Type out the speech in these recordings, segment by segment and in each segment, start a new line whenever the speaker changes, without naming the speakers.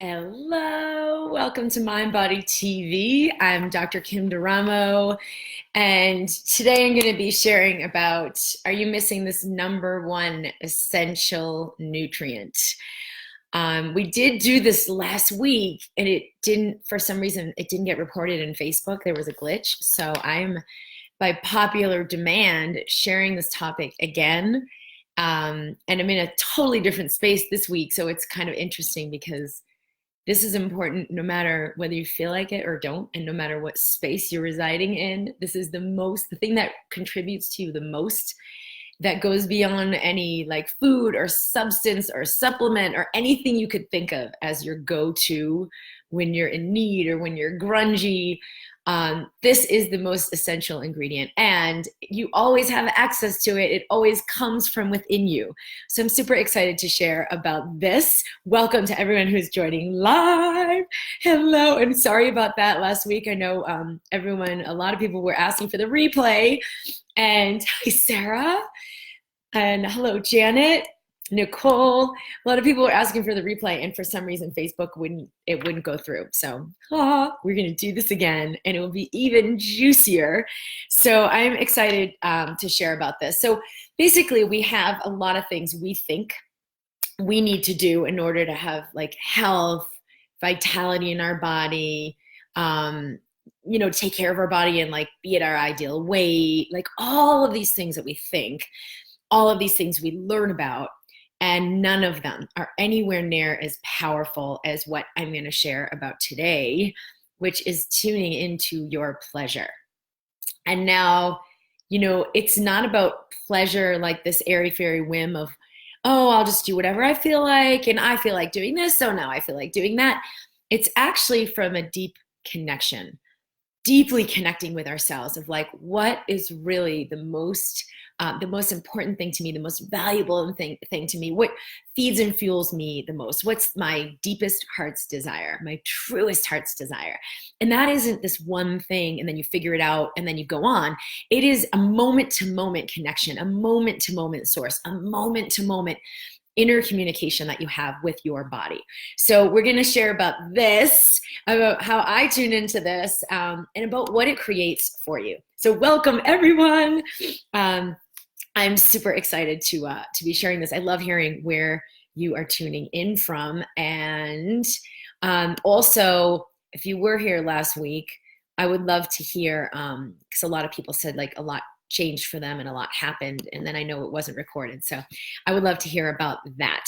Hello, welcome to MindBody TV. I'm Dr. Kim Duramo, and today I'm going to be sharing about, are you missing this number one essential nutrient? We did do this last week, and it didn't, for some reason, it didn't get reported in Facebook. There was a glitch. So I'm, by popular demand, sharing this topic again. And I'm in a totally different space this week. So it's kind of interesting because this is important no matter whether you feel like it or don't, and no matter what space you're residing in. This is the thing that contributes to you the most, that goes beyond any like food or substance or supplement or anything you could think of as your go-to when you're in need or when you're grungy. This is the most essential ingredient, and you always have access to it. It always comes from within you. So I'm super excited to share about this. Welcome to everyone who's joining live. Hello, and sorry about that last week. I know a lot of people were asking for the replay. And hi, Sarah. And hello, Janet. Nicole. A lot of people were asking for the replay, and for some reason Facebook wouldn't go through. So we're gonna do this again, and it will be even juicier. So I'm excited to share about this. So basically, we have a lot of things we think we need to do in order to have like health, vitality in our body, take care of our body and like be at our ideal weight, like all of these things that we think, all of these things we learn about. And none of them are anywhere near as powerful as what I'm going to share about today, which is tuning into your pleasure. And now, it's not about pleasure like this airy-fairy whim of, oh, I'll just do whatever I feel like, and I feel like doing this, so now I feel like doing that. It's actually from a deep connection, deeply connecting with ourselves of like, what is really the most important thing to me, the most valuable thing to me, what feeds and fuels me the most, what's my deepest heart's desire, my truest heart's desire. And that isn't this one thing and then you figure it out and then you go on. It is a moment-to-moment connection, a moment-to-moment source, a moment-to-moment inner communication that you have with your body. So we're going to share about this, about how I tune into this, and about what it creates for you. So welcome, everyone. I'm super excited to be sharing this. I love hearing where you are tuning in from. And also, if you were here last week, I would love to hear, because a lot of people said like a lot changed for them and a lot happened. And then I know it wasn't recorded. So I would love to hear about that.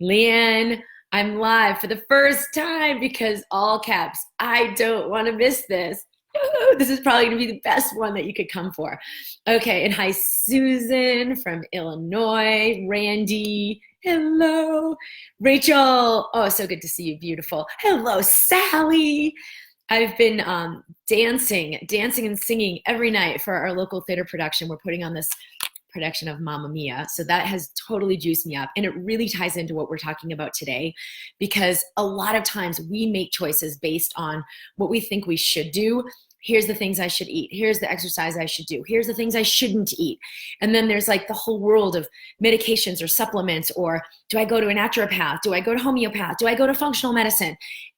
Leanne, I'm live for the first time because all caps, I don't want to miss this. This is probably going to be the best one that you could come for. Okay, and hi, Susan from Illinois. Randy, hello. Rachel, oh, so good to see you, beautiful. Hello, Sally. I've been dancing and singing every night for our local theater production. We're putting on this production of Mamma Mia. So that has totally juiced me up. And it really ties into what we're talking about today, because a lot of times we make choices based on what we think we should do. Here's the things I should eat. Here's the exercise I should do. Here's the things I shouldn't eat. And then there's like the whole world of medications or supplements, or do I go to a naturopath? Do I go to homeopath? Do I go to functional medicine?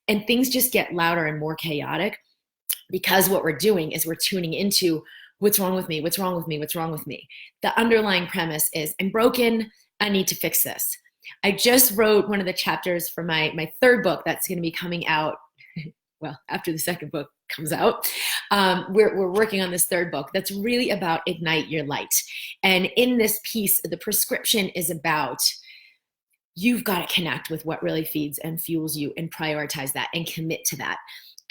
And things just get louder and more chaotic because what we're doing is we're tuning into what's wrong with me? What's wrong with me? What's wrong with me? The underlying premise is I'm broken. I need to fix this. I just wrote one of the chapters for my third book that's going to be coming out. Well, after the second book comes out, we're working on this third book that's really about ignite your light. And in this piece, the prescription is about you've got to connect with what really feeds and fuels you and prioritize that and commit to that.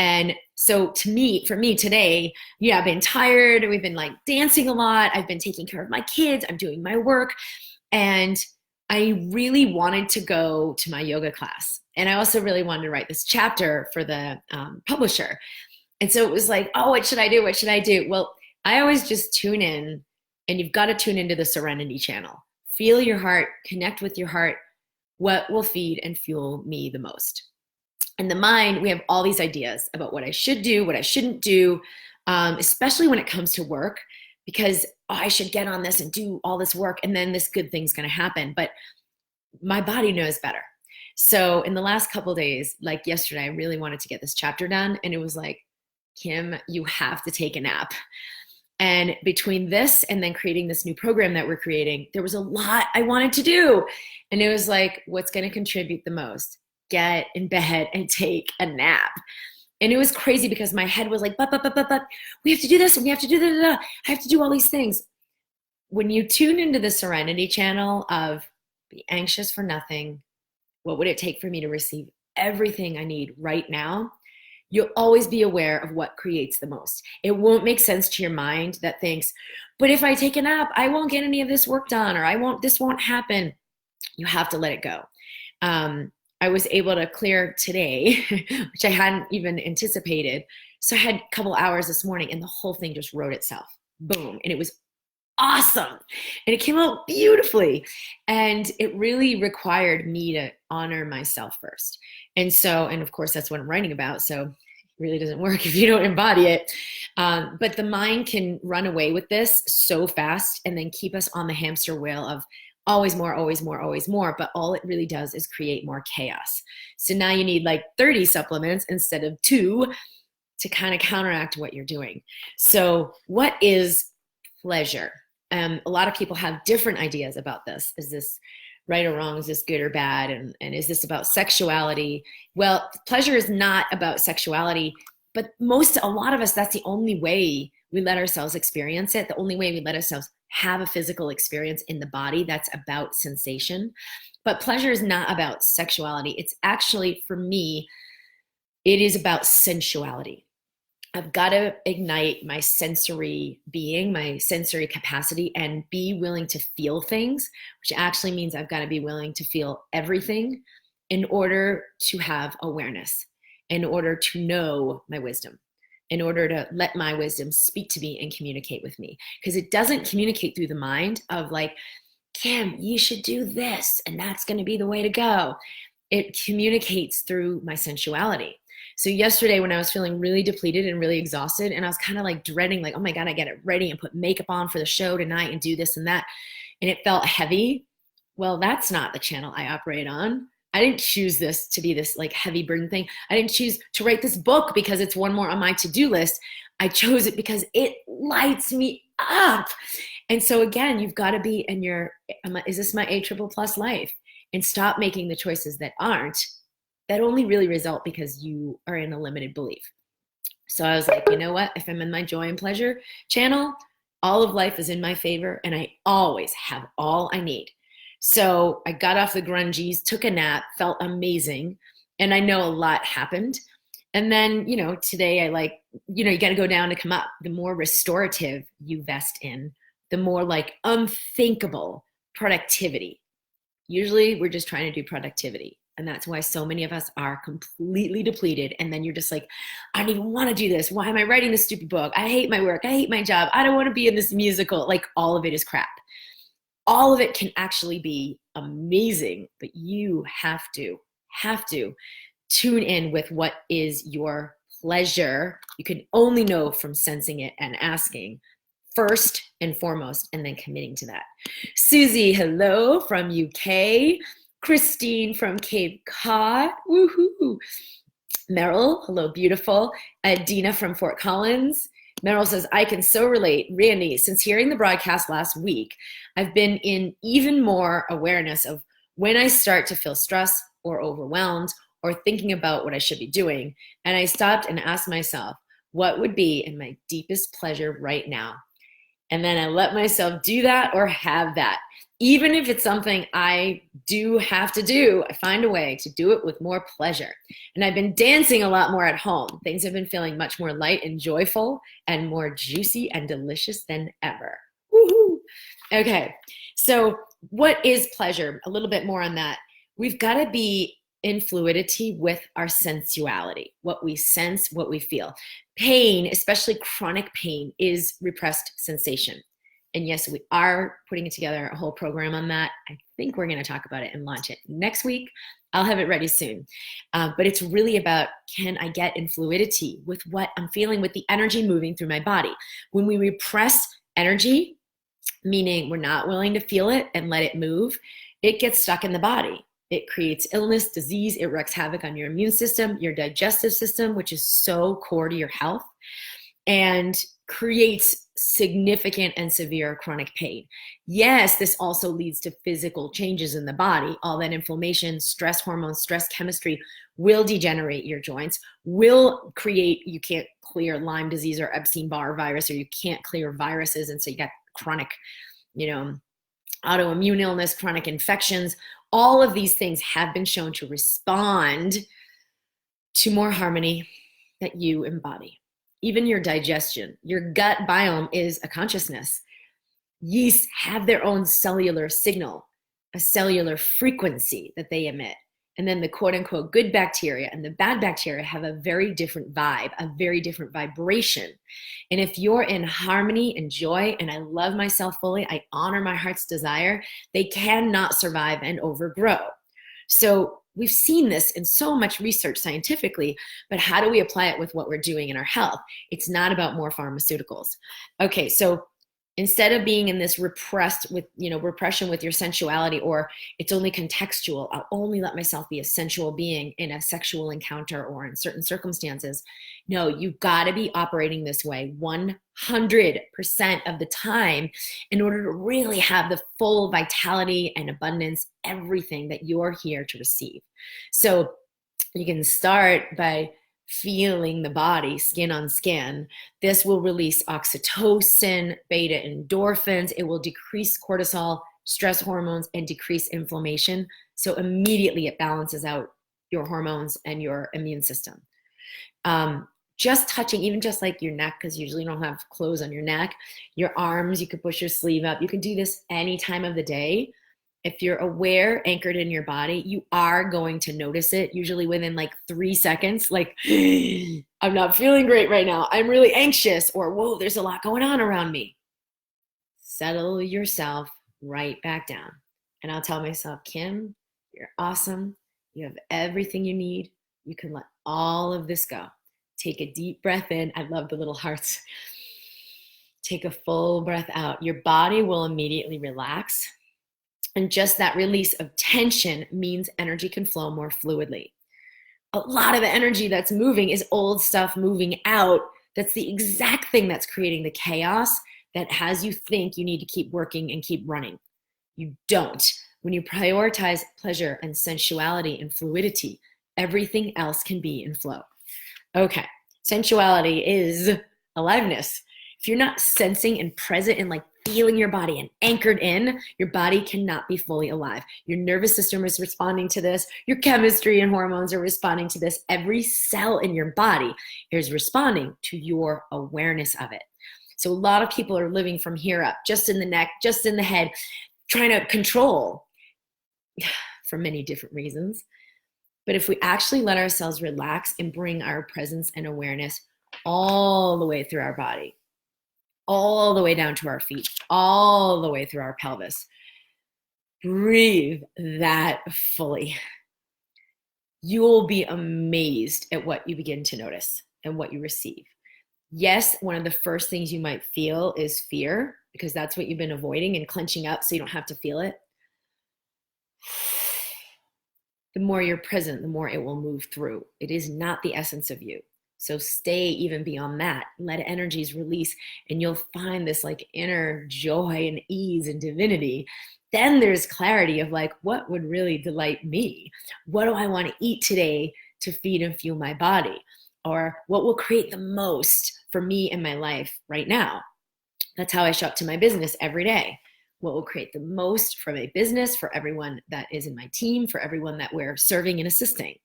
And so for me today, I've been tired. We've been like dancing a lot. I've been taking care of my kids. I'm doing my work. And I really wanted to go to my yoga class. And I also really wanted to write this chapter for the publisher. And so it was like, oh, what should I do? What should I do? Well, I always just tune in, and you've got to tune into the Serenity channel. Feel your heart, connect with your heart. What will feed and fuel me the most? In the mind, we have all these ideas about what I should do, what I shouldn't do, especially when it comes to work, because I should get on this and do all this work, and then this good thing's going to happen. But my body knows better. So in the last couple of days, like yesterday, I really wanted to get this chapter done. And it was like, Kim, you have to take a nap. And between this and then creating this new program that we're creating, there was a lot I wanted to do. And it was like, what's going to contribute the most? Get in bed and take a nap. And it was crazy because my head was like, but, we have to do this and we have to do that. I have to do all these things. When you tune into the serenity channel of be anxious for nothing, what would it take for me to receive everything I need right now? You'll always be aware of what creates the most. It won't make sense to your mind that thinks, but if I take a nap, I won't get any of this work done, or this won't happen. You have to let it go. I was able to clear today, which I hadn't even anticipated. So I had a couple hours this morning and the whole thing just wrote itself. Boom. And it was awesome. And it came out beautifully. And it really required me to honor myself first. And of course, that's what I'm writing about. So it really doesn't work if you don't embody it. But the mind can run away with this so fast and then keep us on the hamster wheel of always more, always more, always more. But all it really does is create more chaos. So now you need like 30 supplements instead of 2 to kind of counteract what you're doing. So what is pleasure? A lot of people have different ideas about this. Is this right or wrong? Is this good or bad? And is this about sexuality? Well, pleasure is not about sexuality, but a lot of us, that's the only way we let ourselves experience it. The only way we let ourselves have a physical experience in the body that's about sensation. But pleasure is not about sexuality. It's actually, for me, it is about sensuality. I've got to ignite my sensory being, my sensory capacity, and be willing to feel things, which actually means I've got to be willing to feel everything in order to have awareness, in order to know my wisdom, in order to let my wisdom speak to me and communicate with me. Because it doesn't communicate through the mind of like, Kim, you should do this, and that's going to be the way to go. It communicates through my sensuality. So yesterday when I was feeling really depleted and really exhausted, and I was kind of like dreading, like, oh my God, I get it ready and put makeup on for the show tonight and do this and that. And it felt heavy. Well, that's not the channel I operate on. I didn't choose this to be this like heavy burden thing. I didn't choose to write this book because it's one more on my to-do list. I chose it because it lights me up. And so again, you've got to be in is this my A triple plus life? And stop making the choices that aren't, that only really result because you are in a limited belief. So I was like, you know what? If I'm in my joy and pleasure channel, all of life is in my favor and I always have all I need. So I got off the grungies, took a nap, felt amazing. And I know a lot happened. And then, today you got to go down to come up. The more restorative you vest in, the more like unthinkable productivity. Usually we're just trying to do productivity. And that's why so many of us are completely depleted. And then you're just like, I don't even want to do this. Why am I writing this stupid book? I hate my work. I hate my job. I don't want to be in this musical. Like all of it is crap. All of it can actually be amazing, but you have to tune in with what is your pleasure. You can only know from sensing it and asking first and foremost, and then committing to that. Susie, hello from UK. Christine from Cape Cod. Woohoo. Meryl, hello, beautiful. Dina from Fort Collins. Meryl says, I can so relate. Randy, since hearing the broadcast last week, I've been in even more awareness of when I start to feel stressed or overwhelmed or thinking about what I should be doing. And I stopped and asked myself, what would be in my deepest pleasure right now? And then I let myself do that or have that. Even if it's something I do have to do, I find a way to do it with more pleasure. And I've been dancing a lot more at home. Things have been feeling much more light and joyful and more juicy and delicious than ever. Woohoo! Okay, so what is pleasure? A little bit more on that. We've got to be in fluidity with our sensuality, what we sense, what we feel. Pain, especially chronic pain, is repressed sensation. And yes, we are putting together a whole program on that. I think we're going to talk about it and launch it next week. I'll have it ready soon. But it's really about, can I get in fluidity with what I'm feeling, with the energy moving through my body? When we repress energy, meaning we're not willing to feel it and let it move, it gets stuck in the body. It creates illness, disease. It wreaks havoc on your immune system, your digestive system, which is so core to your health, and creates significant and severe chronic pain. Yes, this also leads to physical changes in the body. All that inflammation, stress hormones, stress chemistry will degenerate your joints, will create, you can't clear Lyme disease or Epstein-Barr virus, or you can't clear viruses. And so you got chronic, autoimmune illness, chronic infections. All of these things have been shown to respond to more harmony that you embody. Even your digestion, your gut biome is a consciousness. Yeasts have their own cellular signal, a cellular frequency that they emit. And then the quote unquote good bacteria and the bad bacteria have a very different vibe, a very different vibration. And if you're in harmony and joy, and I love myself fully, I honor my heart's desire, they cannot survive and overgrow. So we've seen this in so much research scientifically, but how do we apply it with what we're doing in our health? It's not about more pharmaceuticals. Okay, so instead of being in this repression with your sensuality, or it's only contextual, I'll only let myself be a sensual being in a sexual encounter or in certain circumstances. No, you've got to be operating this way 100% of the time in order to really have the full vitality and abundance, everything that you're here to receive. So you can start by feeling the body skin on skin. This will release oxytocin, beta endorphins. It will decrease cortisol, stress hormones, and decrease inflammation. So immediately it balances out your hormones and your immune system. Just touching, even just like your neck, because usually you don't have clothes on your neck, your arms, you could push your sleeve up. You can do this any time of the day. If you're aware, anchored in your body, you are going to notice it, usually within like 3 seconds, like, I'm not feeling great right now. I'm really anxious, or whoa, there's a lot going on around me. Settle yourself right back down. And I'll tell myself, Kim, you're awesome. You have everything you need. You can let all of this go. Take a deep breath in. I love the little hearts. Take a full breath out. Your body will immediately relax. And just that release of tension means energy can flow more fluidly. A lot of the energy that's moving is old stuff moving out. That's the exact thing that's creating the chaos that has you think you need to keep working and keep running. You don't. When you prioritize pleasure and sensuality and fluidity, everything else can be in flow. Okay, sensuality is aliveness. If you're not sensing and present and like feeling your body and anchored in, your body cannot be fully alive. Your nervous system is responding to this. Your chemistry and hormones are responding to this. Every cell in your body is responding to your awareness of it. So a lot of people are living from here up, just in the neck, just in the head, trying to control for many different reasons. But if we actually let ourselves relax and bring our presence and awareness all the way through our body, all the way down to our feet, all the way through our pelvis. Breathe that fully. You will be amazed at what you begin to notice and what you receive. Yes, one of the first things you might feel is fear, because that's what you've been avoiding and clenching up so you don't have to feel it. The more you're present, the more it will move through. It is not the essence of you. So stay even beyond that. Let energies release, and you'll find this like inner joy and ease and divinity. Then there's clarity of like, what would really delight me? What do I want to eat today to feed and fuel my body? Or what will create the most for me in my life right now? That's how I show up to my business every day. What will create the most for my business, for everyone that is in my team, for everyone that we're serving and assisting.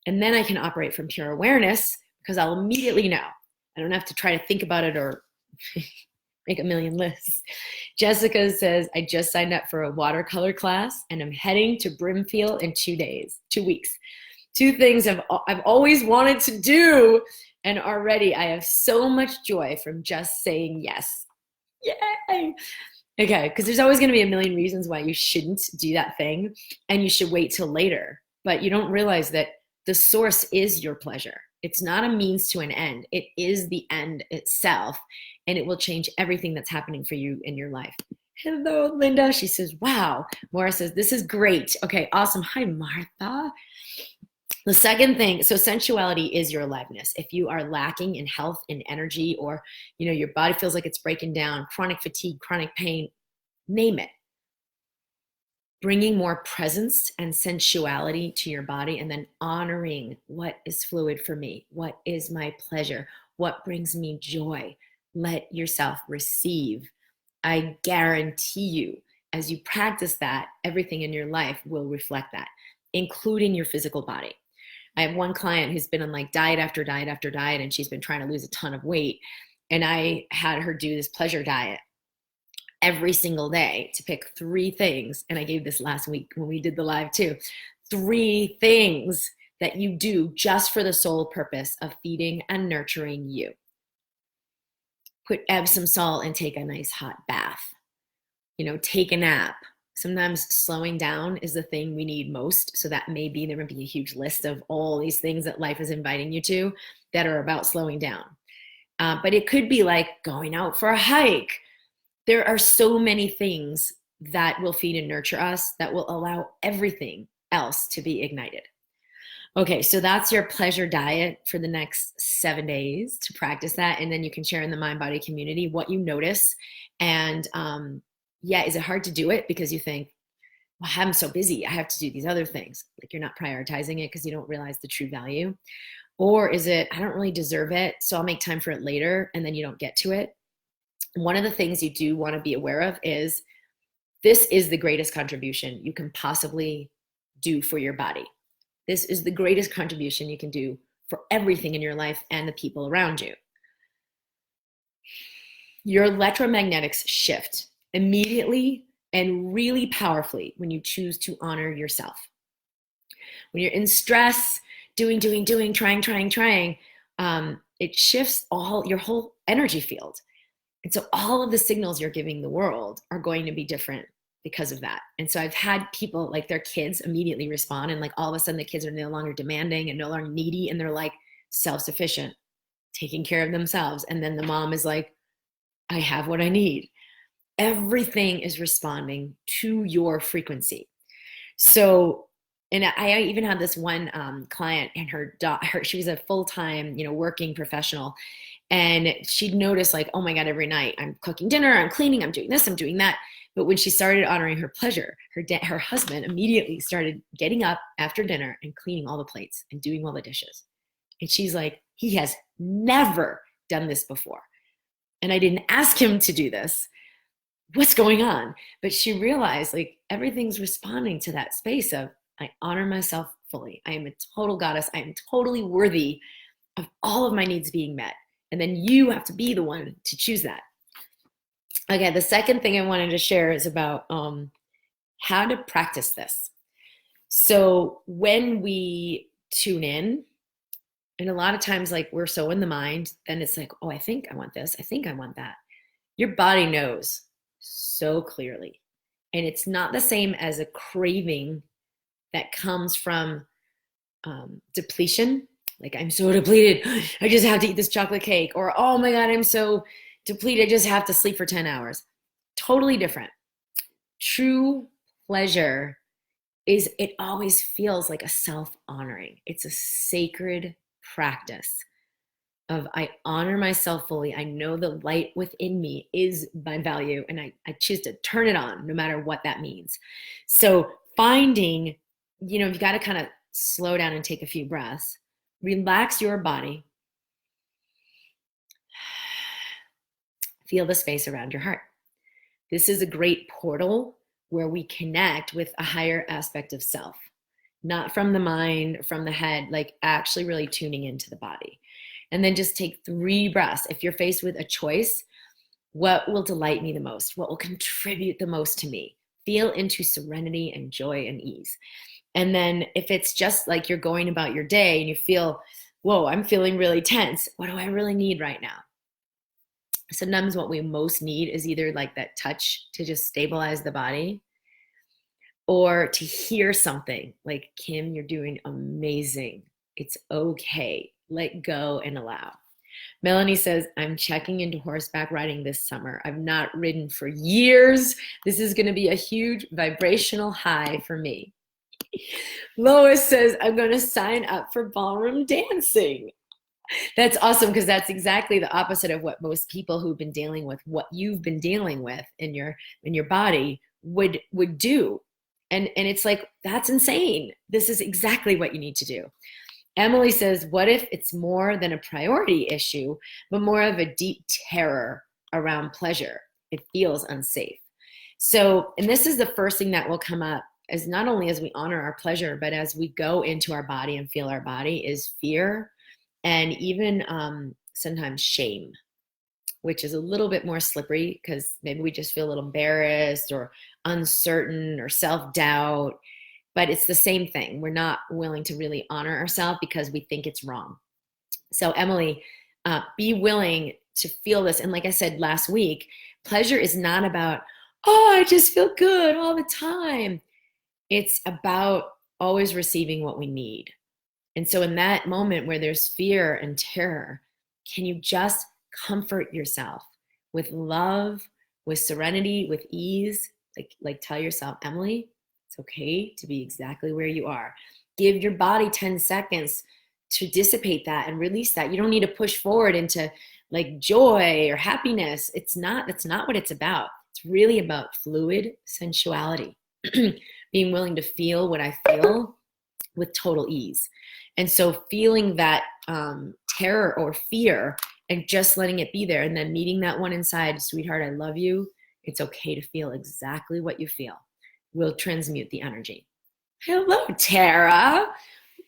And then I can operate from pure awareness, because I'll immediately know. I don't have to try to think about it or make a million lists. Jessica says, I just signed up for a watercolor class and I'm heading to Brimfield in 2 weeks. 2 things I've always wanted to do, and already I have so much joy from just saying yes. Yay! Okay, because there's always going to be a million reasons why you shouldn't do that thing, and you should wait till later. But you don't realize that the source is your pleasure. It's not a means to an end. It is the end itself, and it will change everything that's happening for you in your life. Hello, Linda. She says, wow. Maura says, this is great. Okay, awesome. Hi, Martha. The second thing, so sensuality is your aliveness. If you are lacking in health and energy, or your body feels like it's breaking down, chronic fatigue, chronic pain, name it. Bringing more presence and sensuality to your body, and then honoring what is fluid for me, what is my pleasure, what brings me joy. Let yourself receive. I guarantee you, as you practice that, everything in your life will reflect that, including your physical body. I have one client who's been on like diet after diet after diet, and she's been trying to lose a ton of weight. And I had her do this pleasure diet every single day to pick 3 things. And I gave this last week when we did the live too. 3 things that you do just for the sole purpose of feeding and nurturing you. Put Epsom salt and take a nice hot bath. Take a nap. Sometimes slowing down is the thing we need most. So that there might be a huge list of all these things that life is inviting you to that are about slowing down. But it could be like going out for a hike. There are so many things that will feed and nurture us that will allow everything else to be ignited. Okay, so that's your pleasure diet for the next 7 days to practice that. And then you can share in the MindBody community what you notice. And is it hard to do it because you think, well, I'm so busy, I have to do these other things. Like you're not prioritizing it because you don't realize the true value. Or is it, I don't really deserve it, so I'll make time for it later, and then you don't get to it. One of the things you do want to be aware of is this is the greatest contribution you can possibly do for your body. This is the greatest contribution you can do for everything in your life and the people around you. Your electromagnetics shift immediately and really powerfully when you choose to honor yourself. When you're in stress, doing, trying, it shifts your whole energy field. And so all of the signals you're giving the world are going to be different because of that. And so I've had people, like their kids immediately respond, and like all of a sudden the kids are no longer demanding and no longer needy, and they're like self-sufficient, taking care of themselves. And then the mom is like, I have what I need. Everything is responding to your frequency. So, and I even had this one client, and she was a full-time, working professional. And she'd notice like, oh my God, every night I'm cooking dinner, I'm cleaning, I'm doing this, I'm doing that. But when she started honoring her pleasure, her husband immediately started getting up after dinner and cleaning all the plates and doing all the dishes. And she's like, he has never done this before. And I didn't ask him to do this. What's going on? But she realized like everything's responding to that space of, I honor myself fully. I am a total goddess. I am totally worthy of all of my needs being met. And then you have to be the one to choose that. Okay, the second thing I wanted to share is about how to practice this. So when we tune in, and a lot of times like we're so in the mind, then it's like, oh, I think I want this. I think I want that. Your body knows so clearly. And it's not the same as a craving that comes from depletion. Like, I'm so depleted, I just have to eat this chocolate cake. Or, oh my God, I'm so depleted, I just have to sleep for 10 hours. Totally different. True pleasure is, it always feels like a self-honoring. It's a sacred practice of, I honor myself fully. I know the light within me is my value, and I choose to turn it on no matter what that means. So finding, you've got to kind of slow down and take a few breaths. Relax your body. Feel the space around your heart. This is a great portal where we connect with a higher aspect of self, not from the mind, from the head, like actually really tuning into the body. And then just take 3 breaths. If you're faced with a choice, what will delight me the most? What will contribute the most to me? Feel into serenity and joy and ease. And then if it's just like you're going about your day and you feel, whoa, I'm feeling really tense. What do I really need right now? Sometimes what we most need is either like that touch to just stabilize the body, or to hear something like, Kim, you're doing amazing. It's okay. Let go and allow. Melanie says, I'm checking into horseback riding this summer. I've not ridden for years. This is going to be a huge vibrational high for me. Lois says, I'm going to sign up for ballroom dancing. That's awesome, because that's exactly the opposite of what most people who've been dealing with what you've been dealing with in your body would do. And it's like, that's insane. This is exactly what you need to do. Emily says, what if it's more than a priority issue, but more of a deep terror around pleasure? It feels unsafe. So, and this is the first thing that will come up, as not only as we honor our pleasure, but as we go into our body and feel our body, is fear and even sometimes shame, which is a little bit more slippery because maybe we just feel a little embarrassed or uncertain or self-doubt. But it's the same thing. We're not willing to really honor ourselves because we think it's wrong. So Emily, be willing to feel this. And like I said last week, pleasure is not about, oh, I just feel good all the time. It's about always receiving what we need. And so in that moment where there's fear and terror, can you just comfort yourself with love, with serenity, with ease? Like tell yourself, Emily, it's okay to be exactly where you are. Give your body 10 seconds to dissipate that and release that. You don't need to push forward into like joy or happiness. That's not what it's about. It's really about fluid sensuality, being willing to feel what I feel with total ease. And so feeling that terror or fear and just letting it be there, and then meeting that one inside, sweetheart, I love you. It's okay to feel exactly what you feel. Will transmute the energy. Hello, Tara.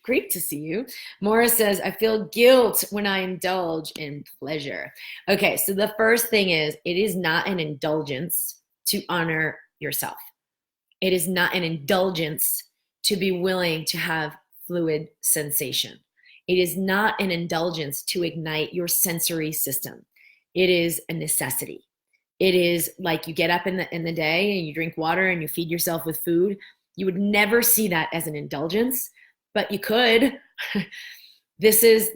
Great to see you. Maura says, I feel guilt when I indulge in pleasure. Okay, so the first thing is, it is not an indulgence to honor yourself. It is not an indulgence to be willing to have fluid sensation. It is not an indulgence to ignite your sensory system. It is a necessity. It is like you get up in the day and you drink water and you feed yourself with food. You would never see that as an indulgence, but you could. This is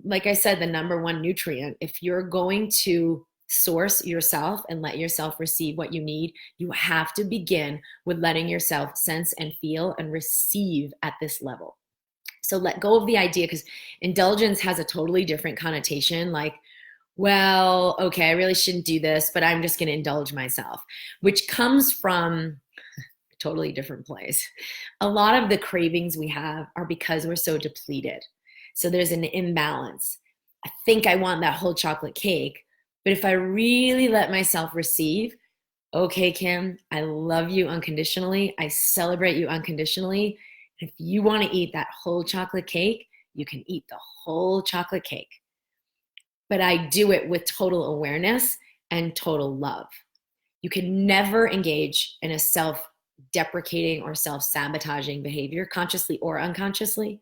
like I said, the number one nutrient. If you're going to source yourself and let yourself receive what you need, you have to begin with letting yourself sense and feel and receive at this level. So let go of the idea, because indulgence has a totally different connotation, like, well, okay, I really shouldn't do this, but I'm just going to indulge myself, which comes from a totally different place. A lot of the cravings we have are because we're so depleted. So there's an imbalance. I think I want that whole chocolate cake, but if I really let myself receive, okay, Kim, I love you unconditionally. I celebrate you unconditionally. If you want to eat that whole chocolate cake, you can eat the whole chocolate cake. But I do it with total awareness and total love. You can never engage in a self-deprecating or self-sabotaging behavior, consciously or unconsciously,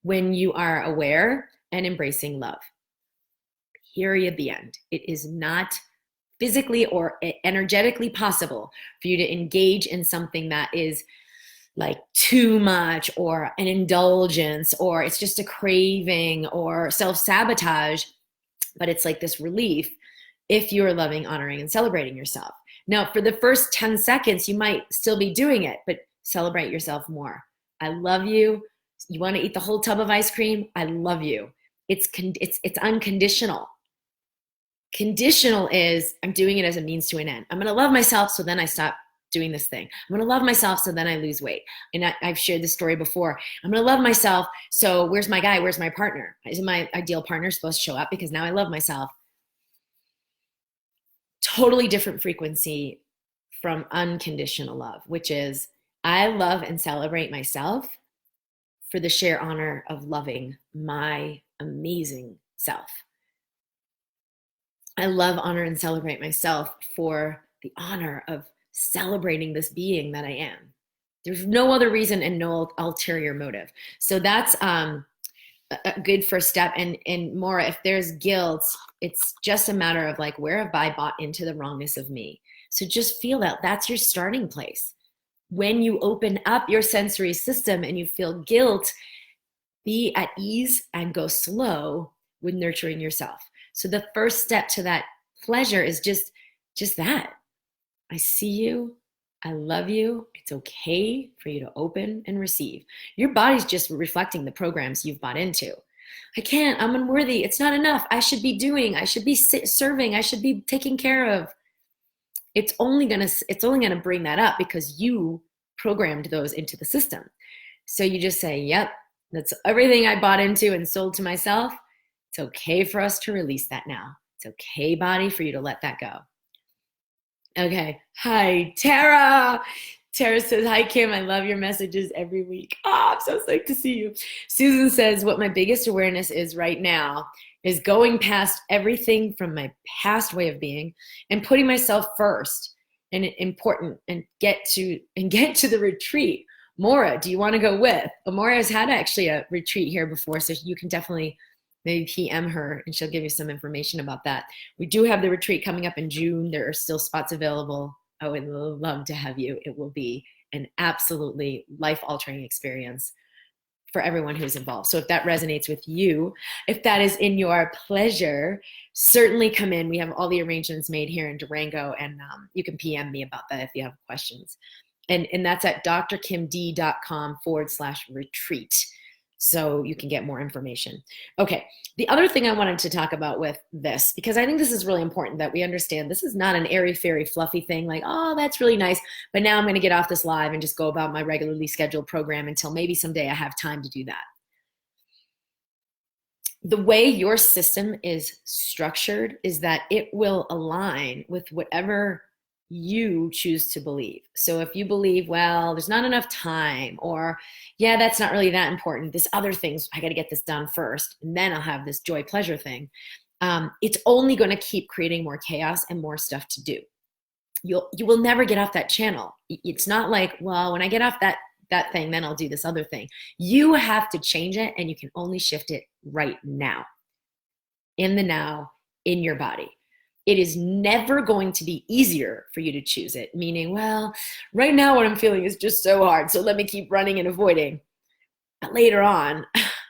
when you are aware and embracing love. Period, the end. It is not physically or energetically possible for you to engage in something that is like too much or an indulgence, or it's just a craving or self-sabotage, but it's like this relief if you're loving, honoring, and celebrating yourself. Now, for the first 10 seconds, you might still be doing it, but celebrate yourself more. I love you. You want to eat the whole tub of ice cream? I love you. It's unconditional. Conditional is, I'm doing it as a means to an end. I'm going to love myself, so then I stop doing this thing. I'm going to love myself, so then I lose weight. And I've shared this story before. I'm going to love myself, so where's my guy? Where's my partner? Isn't my ideal partner supposed to show up because now I love myself? Totally different frequency from unconditional love, which is I love and celebrate myself for the sheer honor of loving my amazing self. I love, honor, and celebrate myself for the honor of celebrating this being that I am. There's no other reason and no ulterior motive. So that's a good first step. And more, if there's guilt, it's just a matter of like, where have I bought into the wrongness of me? So just feel that. That's your starting place. When you open up your sensory system and you feel guilt, be at ease and go slow with nurturing yourself. So the first step to that pleasure is just that. I see you. I love you. It's okay for you to open and receive. Your body's just reflecting the programs you've bought into. I can't, I'm unworthy. It's not enough. I should be doing, I should be serving, I should be taken care of. It's only gonna bring that up because you programmed those into the system. So you just say, yep, that's everything I bought into and sold to myself. It's okay for us to release that now. It's okay, body, for you to let that go. Okay. Hi, Tara. Tara says, hi, Kim. I love your messages every week. Oh, I'm so psyched to see you. Susan says, what my biggest awareness is right now is going past everything from my past way of being and putting myself first and important and get to the retreat. Maura, do you want to go with? Well, Maura has had actually a retreat here before, so you can definitely maybe PM her and she'll give you some information about that. We do have the retreat coming up in June. There are still spots available. I would love to have you. It will be an absolutely life-altering experience for everyone who's involved. So if that resonates with you, if that is in your pleasure, certainly come in. We have all the arrangements made here in Durango, and you can PM me about that if you have questions. And that's at drkimd.com/retreat. So you can get more information. Okay, the other thing I wanted to talk about with this, because I think this is really important that we understand this is not an airy-fairy fluffy thing like, oh, that's really nice, but now I'm going to get off this live and just go about my regularly scheduled program until maybe someday I have time to do that. The way your system is structured is that it will align with whatever you choose to believe. So if you believe, well, there's not enough time, or yeah, that's not really that important, this other things, I got to get this done first, and then I'll have this joy pleasure thing, it's only going to keep creating more chaos and more stuff to do. You will never get off that channel. It's not like, well, when I get off that thing, then I'll do this other thing. You have to change it, and you can only shift it right now, in the now, in your body. It is never going to be easier for you to choose it, meaning, well, right now what I'm feeling is just so hard, so let me keep running and avoiding. But later on,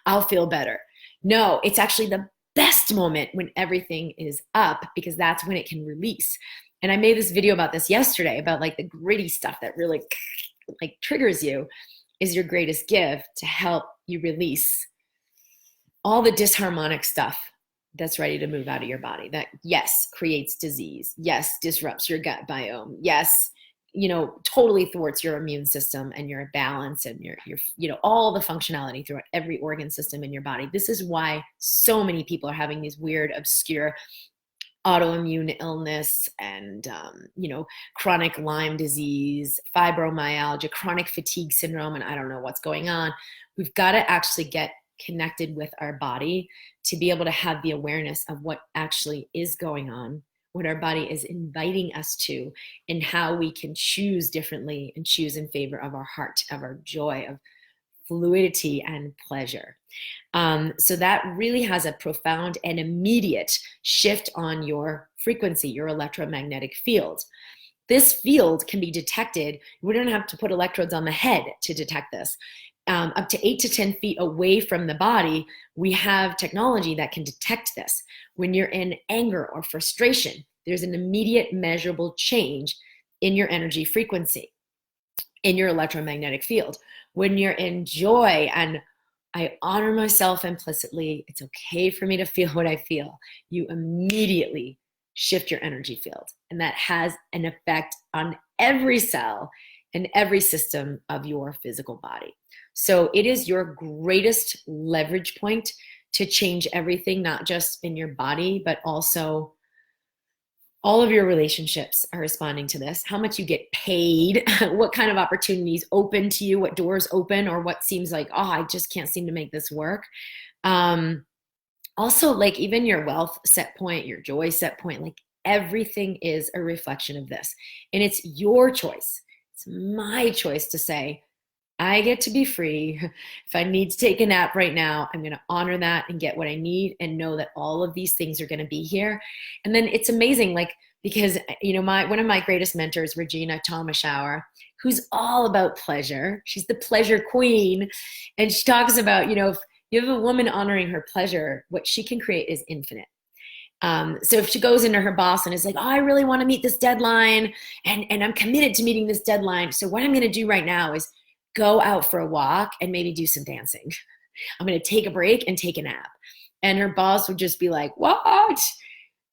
I'll feel better. No, it's actually the best moment when everything is up, because that's when it can release. And I made this video about this yesterday, about like the gritty stuff that really like triggers you is your greatest gift to help you release all the disharmonic stuff that's ready to move out of your body, that yes, creates disease, yes, disrupts your gut biome, yes, totally thwarts your immune system and your balance and your all the functionality throughout every organ system in your body. This is why so many people are having these weird, obscure autoimmune illness and chronic Lyme disease, fibromyalgia, chronic fatigue syndrome, and I don't know what's going on. We've got to actually get connected with our body to be able to have the awareness of what actually is going on, what our body is inviting us to, and how we can choose differently and choose in favor of our heart, of our joy, of fluidity and pleasure. So that really has a profound and immediate shift on your frequency, your electromagnetic field. This field can be detected. We don't have to put electrodes on the head to detect this. Up to 8 to 10 feet away from the body, we have technology that can detect this. When you're in anger or frustration, there's an immediate measurable change in your energy frequency, in your electromagnetic field. When you're in joy and I honor myself implicitly, it's okay for me to feel what I feel, you immediately shift your energy field. And that has an effect on every cell and every system of your physical body. So it is your greatest leverage point to change everything, not just in your body, but also all of your relationships are responding to this. How much you get paid, what kind of opportunities open to you, what doors open, or what seems like, oh, I just can't seem to make this work. Also, like even your wealth set point, your joy set point, like everything is a reflection of this. And it's your choice. It's my choice to say, I get to be free. If I need to take a nap right now, I'm going to honor that and get what I need and know that all of these things are going to be here. And then it's amazing, like, because, one of my greatest mentors, Regina Thomashower, who's all about pleasure. She's the pleasure queen. And she talks about, You have a woman honoring her pleasure. What she can create is infinite. So if she goes into her boss and is like, oh, I really want to meet this deadline and I'm committed to meeting this deadline. So what I'm going to do right now is go out for a walk and maybe do some dancing. I'm going to take a break and take a nap. And her boss would just be like, what?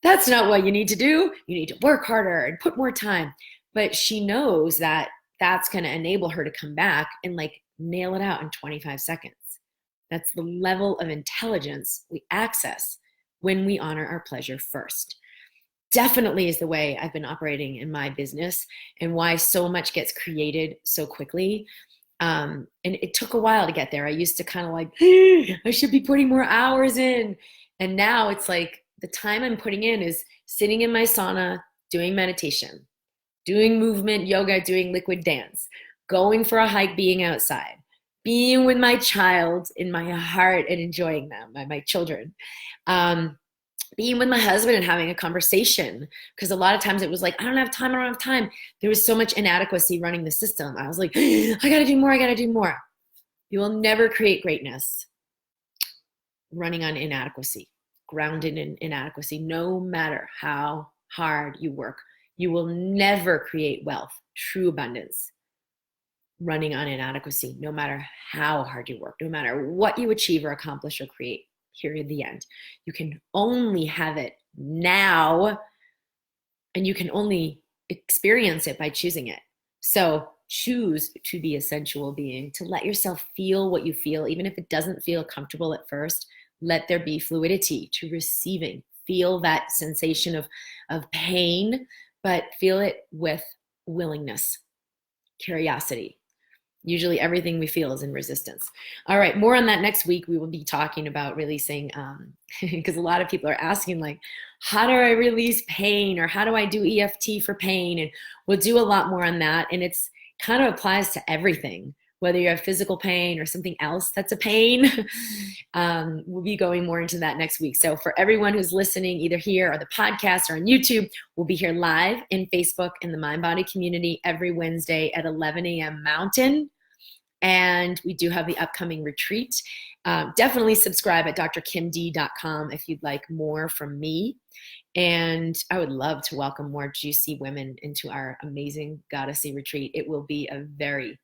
That's not what you need to do. You need to work harder and put more time. But she knows that that's going to enable her to come back and like nail it out in 25 seconds. That's the level of intelligence we access when we honor our pleasure first. Definitely is the way I've been operating in my business and why so much gets created so quickly. And it took a while to get there. I used to kind of like, I should be putting more hours in. And now it's like the time I'm putting in is sitting in my sauna, doing meditation, doing movement, yoga, doing liquid dance, going for a hike, being outside, being with my child in my heart and enjoying them, my children, being with my husband and having a conversation. Because a lot of times it was like, I don't have time. There was so much inadequacy running the system. I was like, I gotta do more. You will never create greatness running on inadequacy, grounded in inadequacy, no matter how hard you work. You will never create wealth, true abundance, running on inadequacy, no matter how hard you work, no matter what you achieve or accomplish or create, period, the end. You can only have it now, and you can only experience it by choosing it. So choose to be a sensual being, to let yourself feel what you feel, even if it doesn't feel comfortable at first. Let there be fluidity to receiving. Feel that sensation of pain, but feel it with willingness, curiosity. Usually everything we feel is in resistance. All right, more on that next week. We will be talking about releasing, because a lot of people are asking like, how do I release pain, or how do I do EFT for pain? And we'll do a lot more on that. And it's kind of applies to everything, whether you have physical pain or something else that's a pain. We'll be going more into that next week. So for everyone who's listening, either here or the podcast or on YouTube, we'll be here live in Facebook in the MindBody community every Wednesday at 11 a.m. Mountain. And we do have the upcoming retreat. Definitely subscribe at drkimd.com if you'd like more from me. And I would love to welcome more juicy women into our amazing Goddessy retreat. It will be a very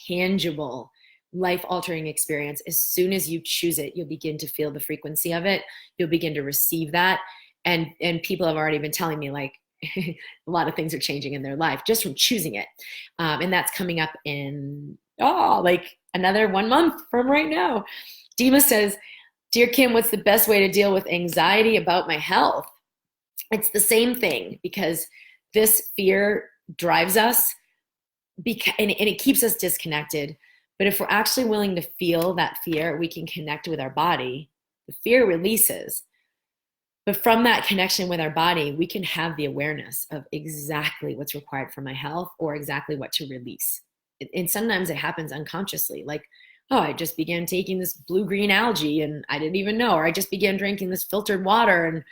tangible, life-altering experience. As soon as you choose it, you'll begin to feel the frequency of it. You'll begin to receive that. And people have already been telling me like, a lot of things are changing in their life just from choosing it. And that's coming up in like another 1 month from right now. Dima says, Dear Kim, what's the best way to deal with anxiety about my health? It's the same thing, because this fear drives us and it keeps us disconnected. But if we're actually willing to feel that fear, we can connect with our body. The fear releases. But from that connection with our body, we can have the awareness of exactly what's required for my health or exactly what to release. And sometimes it happens unconsciously, like, oh, I just began taking this blue-green algae and I didn't even know, or I just began drinking this filtered water and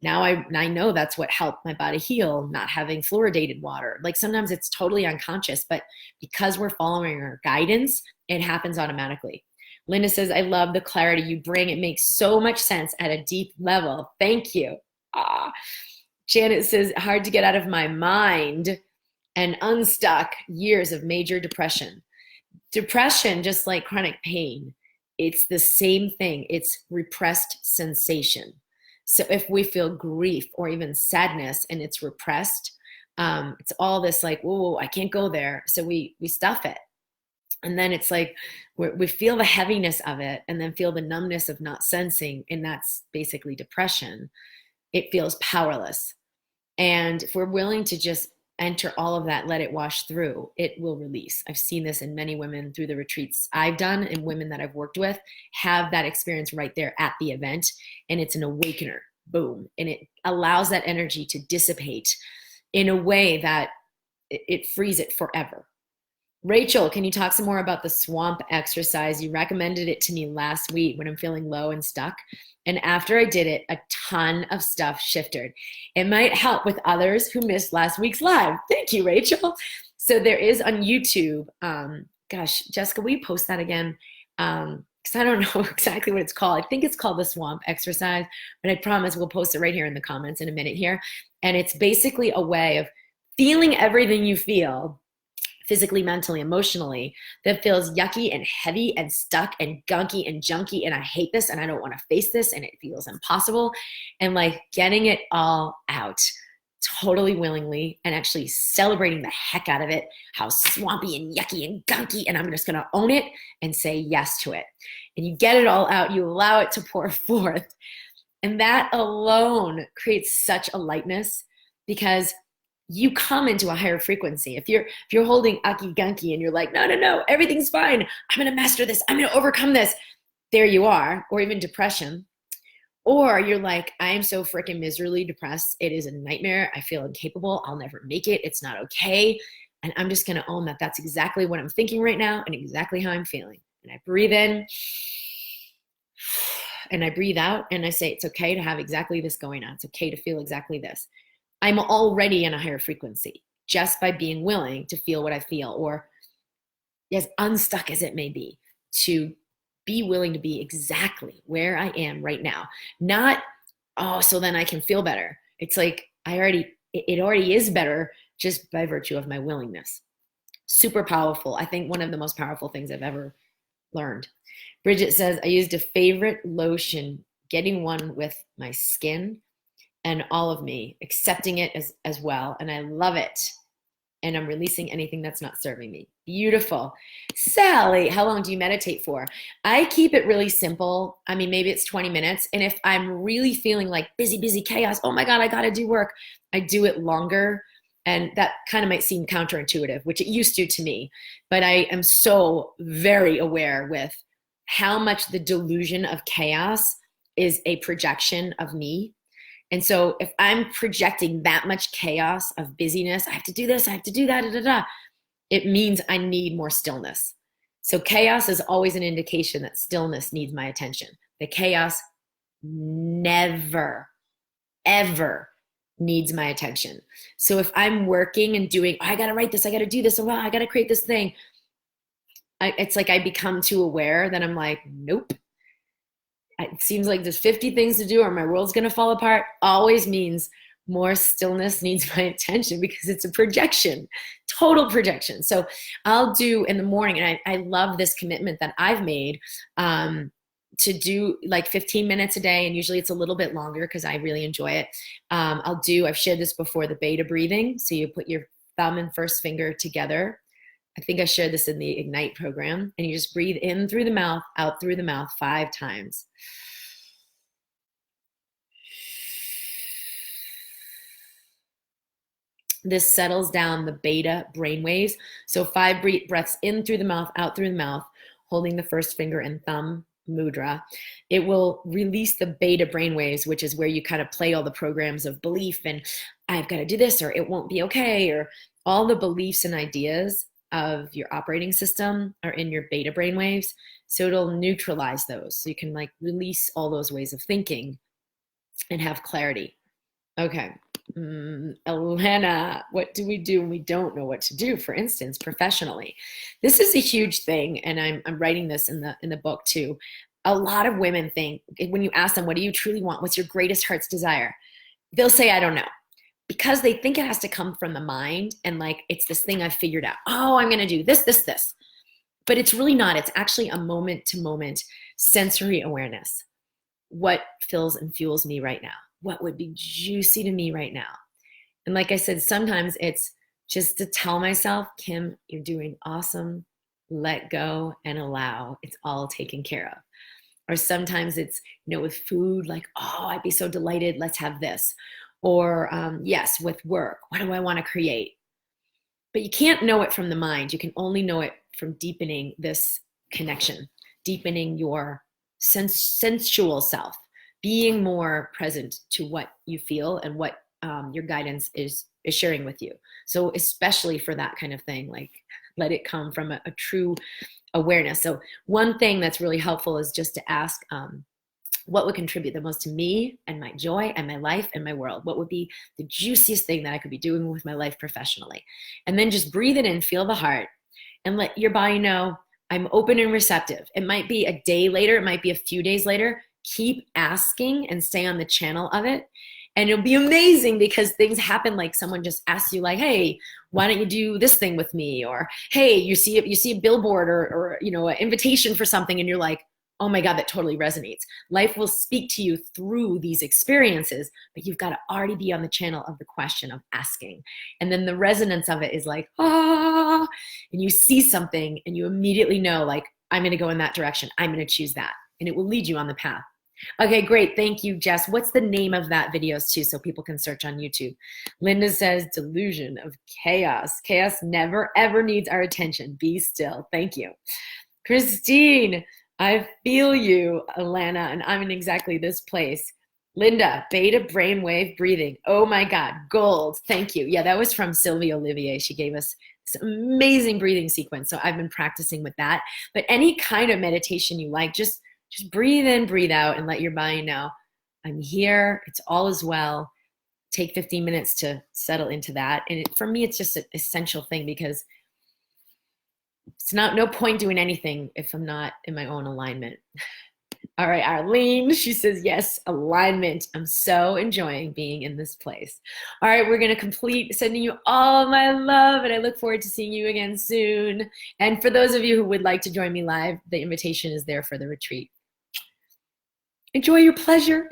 now I know that's what helped my body heal, not having fluoridated water. Like sometimes it's totally unconscious, but because we're following our guidance, it happens automatically. Linda says, I love the clarity you bring. It makes so much sense at a deep level. Thank you. Janet says, hard to get out of my mind and unstuck years of major depression. Depression, just like chronic pain, it's the same thing. It's repressed sensation. So if we feel grief or even sadness and it's repressed, it's all this like, whoa, I can't go there. So we stuff it. And then it's like we feel the heaviness of it and then feel the numbness of not sensing. And that's basically depression. It feels powerless. And if we're willing to just enter all of that, let it wash through, it will release. I've seen this in many women through the retreats I've done, and women that I've worked with have that experience right there at the event. And it's an awakener, boom. And it allows that energy to dissipate in a way that it frees it forever. Rachel, can you talk some more about the swamp exercise? You recommended it to me last week when I'm feeling low and stuck. And after I did it, a ton of stuff shifted. It might help with others who missed last week's live. Thank you, Rachel. So there is on YouTube, gosh, Jessica, will you post that again? because I don't know exactly what it's called. I think it's called the swamp exercise, but I promise we'll post it right here in the comments in a minute here. And it's basically a way of feeling everything you feel physically, mentally, emotionally, that feels yucky and heavy and stuck and gunky and junky. And I hate this and I don't want to face this and it feels impossible. And like getting it all out totally willingly and actually celebrating the heck out of it, how swampy and yucky and gunky. And I'm just going to own it and say yes to it. And you get it all out, you allow it to pour forth. And that alone creates such a lightness because you come into a higher frequency. If you're holding ucky gunky and you're like, no, everything's fine. I'm going to master this. I'm going to overcome this. There you are. Or even depression. Or you're like, I am so freaking miserably depressed. It is a nightmare. I feel incapable. I'll never make it. It's not okay. And I'm just going to own that that's exactly what I'm thinking right now and exactly how I'm feeling. And I breathe in and I breathe out and I say, it's okay to have exactly this going on. It's okay to feel exactly this. I'm already in a higher frequency just by being willing to feel what I feel, or as unstuck as it may be, to be willing to be exactly where I am right now. Not, oh, so then I can feel better. It's like it already is better just by virtue of my willingness. Super powerful. I think one of the most powerful things I've ever learned. Bridget says, I used a favorite lotion, getting one with my skin and all of me, accepting it as well. And I love it. And I'm releasing anything that's not serving me. Beautiful. Sally, how long do you meditate for? I keep it really simple. I mean, maybe it's 20 minutes. And if I'm really feeling like busy chaos, oh my God, I got to do work, I do it longer. And that kind of might seem counterintuitive, which it used to me. But I am so very aware with how much the delusion of chaos is a projection of me. And so if I'm projecting that much chaos of busyness, I have to do this, I have to do that, it means I need more stillness. So chaos is always an indication that stillness needs my attention. The chaos never, ever needs my attention. So if I'm working and doing, oh, I got to write this, I got to do this, oh, wow, I got to create this thing. It's like I become too aware that I'm like, nope. It seems like there's 50 things to do or my world's going to fall apart. Always means more stillness needs my attention because it's a projection, total projection. So I'll do in the morning, and I love this commitment that I've made to do like 15 minutes a day. And usually it's a little bit longer because I really enjoy it. I've shared this before, the beta breathing. So you put your thumb and first finger together. I think I shared this in the Ignite program, and you just breathe in through the mouth, out through the mouth 5 times. This settles down the beta brainwaves. So 5 breaths in through the mouth, out through the mouth, holding the first finger and thumb mudra. It will release the beta brainwaves, which is where you kind of play all the programs of belief and I've got to do this or it won't be okay, or all the beliefs and ideas of your operating system are in your beta brainwaves. So it'll neutralize those. So you can like release all those ways of thinking and have clarity. Okay. Elena, what do we do when we don't know what to do? For instance, professionally, this is a huge thing. And I'm writing this in the book too. A lot of women think when you ask them, what do you truly want? What's your greatest heart's desire? They'll say, I don't know. Because they think it has to come from the mind and like it's this thing I've figured out. Oh, I'm going to do this. But it's really not. It's actually a moment to moment sensory awareness. What fills and fuels me right now? What would be juicy to me right now? And like I said, sometimes it's just to tell myself, Kim, you're doing awesome. Let go and allow. It's all taken care of. Or sometimes it's, with food, like, oh, I'd be so delighted. Let's have this. Or yes, with work, what do I want to create? But you can't know it from the mind. You can only know it from deepening this connection, deepening your sensual self, being more present to what you feel and what your guidance is sharing with you. So especially for that kind of thing, like let it come from a true awareness. So one thing that's really helpful is just to ask, what would contribute the most to me and my joy and my life and my world? What would be the juiciest thing that I could be doing with my life professionally? And then just breathe it in, feel the heart, and let your body know, I'm open and receptive. It might be a day later, it might be a few days later. Keep asking and stay on the channel of it. And it'll be amazing because things happen, like someone just asks you like, hey, why don't you do this thing with me? Or, hey, you see a billboard or you know, an invitation for something and you're like, oh my God, that totally resonates. Life will speak to you through these experiences, but you've got to already be on the channel of the question of asking. And then the resonance of it is like, ah, and you see something and you immediately know like, I'm going to go in that direction. I'm going to choose that. And it will lead you on the path. Okay, great. Thank you, Jess. What's the name of that video too so people can search on YouTube? Linda says, delusion of chaos. Chaos never, ever needs our attention. Be still. Thank you. Christine, I feel you, Alana, and I'm in exactly this place. Linda, beta brainwave breathing. Oh my God, gold. Thank you. Yeah, that was from Sylvia Olivier. She gave us this amazing breathing sequence. So I've been practicing with that. But any kind of meditation you like, just breathe in, breathe out, and let your body know, I'm here, it's all as well. Take 15 minutes to settle into that. And for me, it's just an essential thing because it's no point doing anything if I'm not in my own alignment. All right, Arlene, she says, yes, alignment. I'm so enjoying being in this place. All right, we're going to complete sending you all my love, and I look forward to seeing you again soon. And for those of you who would like to join me live, the invitation is there for the retreat. Enjoy your pleasure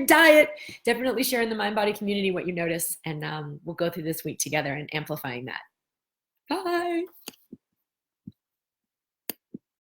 diet. Definitely share in the MindBody community what you notice, and we'll go through this week together and amplifying that. Bye.